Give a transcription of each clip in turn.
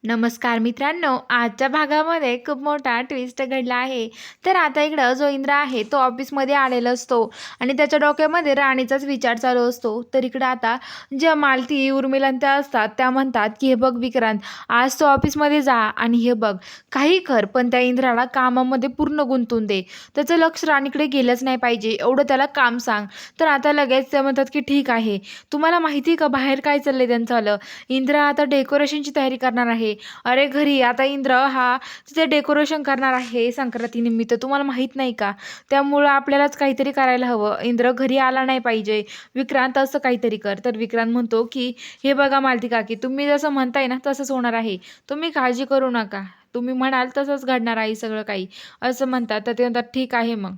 नमस्कार मित्रांनो, आजच्या भागामध्ये खूप मोठा ट्विस्ट घडला आहे. तर आता इकडं जो इंद्र आहे तो ऑफिसमध्ये आलेला असतो आणि त्याच्या डोक्यामध्ये राणीचाच विचार चालू असतो. तर इकडं आता ज्या मालती, उर्मिला आणि त्या असतात त्या म्हणतात, की "हे बघ विक्रांत, आज तू ऑफिसमध्ये जा आणि हे बघ काही कर, पण त्या इंद्राला कामामध्ये पूर्ण गुंतवून दे. त्याचं लक्ष राणीकडे गेलंच नाही पाहिजे, एवढं त्याला काम सांग." तर आता लगेच ते म्हणतात, की "ठीक आहे." तुम्हाला माहिती आहे का बाहेर काय चाललंय त्यांचं? इंद्र आता डेकोरेशनची तयारी करणार आहे. अरे घरी आता इंद्र हा तिथे डेकोरेशन करणार आहे संक्रांतीनिमित्त. तुम्हाला माहीत नाही का? त्यामुळं आपल्यालाच काहीतरी करायला हवं. इंद्र घरी आला नाही पाहिजे. विक्रांत असं काहीतरी कर. तर विक्रांत म्हणतो, की "हे बघा मालती काकी, तुम्ही जसं म्हणताय ना तसंच होणार आहे. तुम्ही काळजी करू नका. तुम्ही म्हणाल तसंच घडणार आहे सगळं काही." असं म्हणतात. तर ते म्हणतात, "ठीक आहे मग."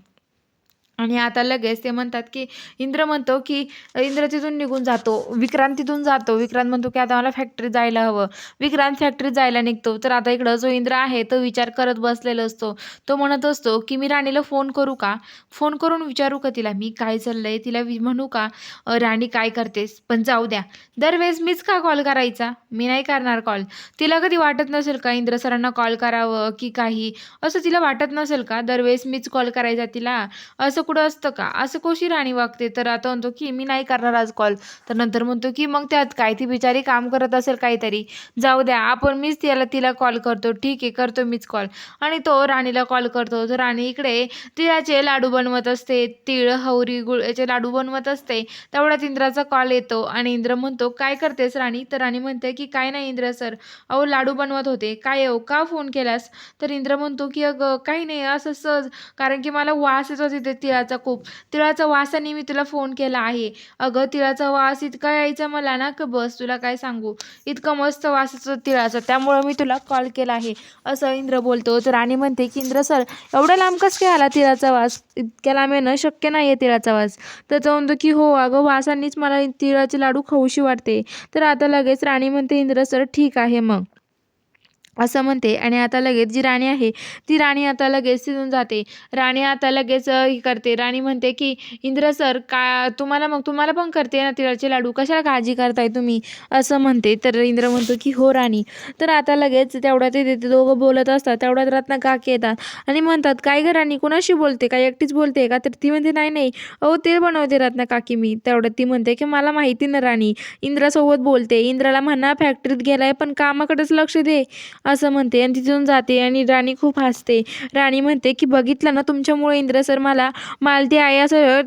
आणि आता लगेच ते म्हणतात, की इंद्र म्हणतो, की इंद्र तिथून निघून जातो. विक्रांत तिथून जातो. विक्रांत म्हणतो, की आता मला फॅक्टरीत जायला हवं. विक्रांत फॅक्टरीत जायला निघतो. तर आता इकडं जो इंद्र आहे तो विचार करत बसलेला असतो. तो म्हणत असतो, की "मी राणीला फोन करू का? फोन करून विचारू का तिला मी काय चाललंय? तिला म्हणू का राणी काय करतेस? पण जाऊ द्या. दरवेळेस मीच का कॉल करायचा? मी नाही करणार कॉल." तिला कधी वाटत नसेल का इंद्र सरांना कॉल करावं की काही? असं तिला वाटत नसेल का? दरवेळेस मीच कॉल करायचा तिला? असं कुठं असतं का? असं कशी राणी वागते? तर आता म्हणतो, की "मी नाही करणार आज कॉल." तर नंतर म्हणतो, की "मग त्यात काय? ती बिचारी काम करत असेल काहीतरी. जाऊ द्या, मीच तिला कॉल करतो. ठीक आहे, करतो मीच कॉल." आणि तो राणीला कॉल करतो. तर राणी इकडे तिळाचे लाडू बनवत असते. तीळ, हवरी, गुळ याचे लाडू बनवत असते. तेवढ्यात इंद्राचा कॉल येतो आणि इंद्र म्हणतो, "काय करतेस राणी?" तर राणी म्हणते, की "काय नाही इंद्र सर. अहो लाडू बनवत होते." "काय हो? का फोन केलास?" तर इंद्र म्हणतो, की "अगं काही नाही, असं सहज कारण की मला वास येत होता तिथे तिळाचा खूप. तिळाच्या वासाने मी तुला फोन केला आहे. अगं तिळाचा वास इतका यायचा मला ना, की बस तुला काय सांगू. इतका मस्त वास येतो तिळाचा. त्यामुळं मी तुला कॉल केला आहे." असं इंद्र बोलतो. तर राणी म्हणते, की "इंद्र सर एवढ्या लांब कसं काय आला तिळाचा वास? इतक्या लांब येणं शक्य नाही तिळाचा वास." तर तो म्हणतो, की "हो अगं वासांनीच मला तिळाचे लाडू खाऊशी वाटते." तर आता लगेच राणी म्हणते, "इंद्र सर ठीक आहे मग." असं म्हणते आणि आता लगेच जी राणी आहे, ती राणी आता लगेच तिथून जाते. राणी आता लगेच हे करते. राणी म्हणते, की "इंद्र सर का तुम्हाला पण करते ना तिळाचे लाडू, कशाला काळजी करताय तुम्ही?" असं म्हणते. तर इंद्र म्हणतो, की "हो राणी." तर आता लगेच तेवढ्यात ते ते दोघं बोलत असतात. तेवढ्यात रत्नाकाकी येतात आणि म्हणतात, "काय गं राणी कुणाशी बोलते? काय एकटीच बोलते का?" तर ती म्हणते, "नाही, नाही. अहो तीळ बनवते रत्नाकाकी मी." तेवढ्यात ती म्हणते, की "मला माहिती ना राणी, इंद्रासोबत बोलते. इंद्राला म्हणा फॅक्टरीत गेलाय, पण कामाकडेच लक्ष दे." असं म्हणते आणि तिथून जाते आणि राणी खूप हसते. राणी म्हणते, की "बघितलं ना तुमच्यामुळे इंद्र सर मला मालती आहे असं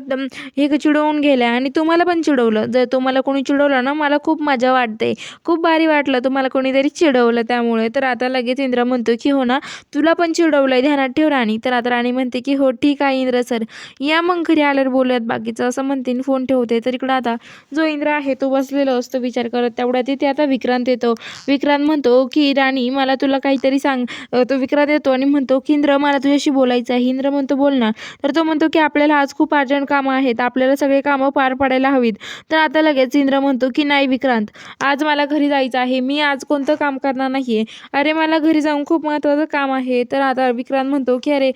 हे चिडवून गेल्या आणि तुम्हाला पण चिडवलं. जर तुम्हाला कोणी चिडवलं ना मला खूप मजा वाटते. खूप भारी वाटलं तुम्हाला कोणीतरी चिडवलं त्यामुळे." तर आता लगेच इंद्र म्हणतो, की "हो ना, तुला पण चिडवलंय ध्यानात ठेव राणी." तर आता राणी म्हणते, की "हो ठीक आहे इंद्र सर. या मग घरी आल्यावर बोलूयात बाकीचं." असं म्हणते आणि फोन ठेवते. तर इकडं आता जो इंद्र आहे तो बसलेला असतो विचार करत. तेवढ्यात तिथे आता विक्रांत येतो. विक्रांत म्हणतो, की "राणी मला तुला काहीतरी सांग." तो विक्रांत येतो आणि म्हणतो, की "इंद्र मला तुझ्याशी बोलायचं आहे." इंद्र म्हणतो, "बोल ना." तर तो म्हणतो, की "आपल्याला आज खूप अर्जंट कामं आहेत. आपल्याला सगळे कामं पार पाडायला हवीत." तर आता लगेच इंद्र म्हणतो, की "नाही विक्रांत, आज मला घरी जायचं आहे. मी आज कोणतं काम करणार नाहीये. अरे मला घरी जाऊन खूप महत्त्वाचं काम आहे." तर आता विक्रांत म्हणतो, की "अरे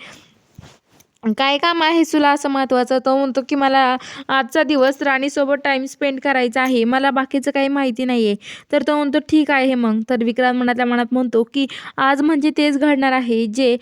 काय काम आहे तुला असं महत्त्वाचं?" तो म्हणतो, की "मला आजचा दिवस राणीसोबत टाईम स्पेंड करायचा आहे. मला बाकीचं काही माहिती नाहीये." तर तो म्हणतो, "ठीक आहे मग." तर विक्रांत मनातल्या मनात म्हणतो, की आज म्हणजे तेच घडणार आहे जे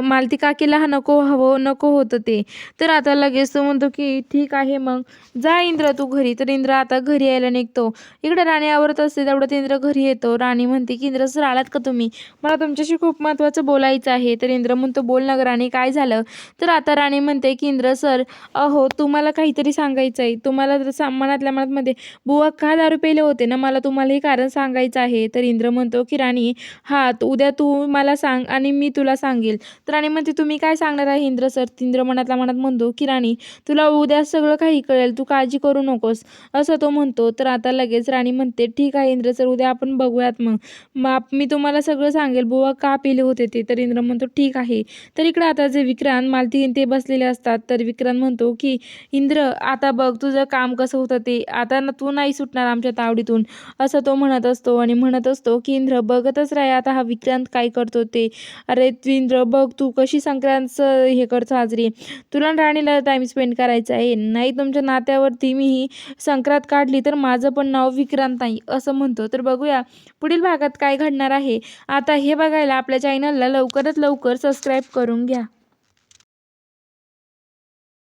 मालती काकीला नको होतं ते. तर आता लगेच तो म्हणतो, की "ठीक आहे मग. जा इंद्र तू घरी." तर इंद्र आता घरी यायला निघतो. इकडे राणी आवरत असते तेवढ्यात इंद्र घरी येतो. राणी म्हणते, की "इंद्र सर आलात का तुम्ही? मला तुमच्याशी खूप महत्त्वाचं बोलायचं आहे." तर इंद्र म्हणतो, "बोल ना गं राणी काय झालं?" तर आता राणी म्हणते, की "इंद्र सर, अहो तुम्हाला काहीतरी सांगायचं आहे. तुम्हाला जर मनातल्या मनात मध्ये बुवा का दारू पिले होते ना, मला तुम्हाला हे कारण सांगायचं आहे." तर इंद्र म्हणतो, की "राणी हां, उद्या तू मला सांग आणि मी तुला सांगेल." तर राणी म्हणते, "तुम्ही काय सांगणार आहे इंद्र सर?" इंद्र मनातल्या मनात म्हणतो, की "राणी तुला उद्या सगळं काही कळेल. तू काळजी करू नकोस." असं तो म्हणतो. तर आता लगेच राणी म्हणते, "ठीक आहे इंद्र सर, उद्या आपण बघूयात मग. मी तुम्हाला सगळं सांगेल बुवा का पिले होते ते." तर इंद्र म्हणतो, "ठीक आहे." तर इकडे आता जे विक्रांत मालतीन ते बसलेले असतात. तर विक्रांत म्हणतो की इंद्र आता बघ तुझं काम कसं होतं ते, आता ना तू नाही सुटणार आमच्या तावडीतून, असं तो म्हणत असतो आणि म्हणत असतो की इंद्र बघतच राह आता हा विक्रांत काय करतो ते. अरे इंद्र बघ तू कशी संक्रांत हे कर साजरी, तुला आणि राणीला टाइम स्पेंड करायचा आहे, नाही तुमच्या नात्यावरती मी ही संक्रांत काढली तर माझं पण नाव विक्रांत नाही, असं म्हणतो. तर बघूया पुढील भागात काय घडणार आहे. आता हे बघायला आपल्या चॅनलला लवकरात लवकर सबस्क्राईब करून घ्या.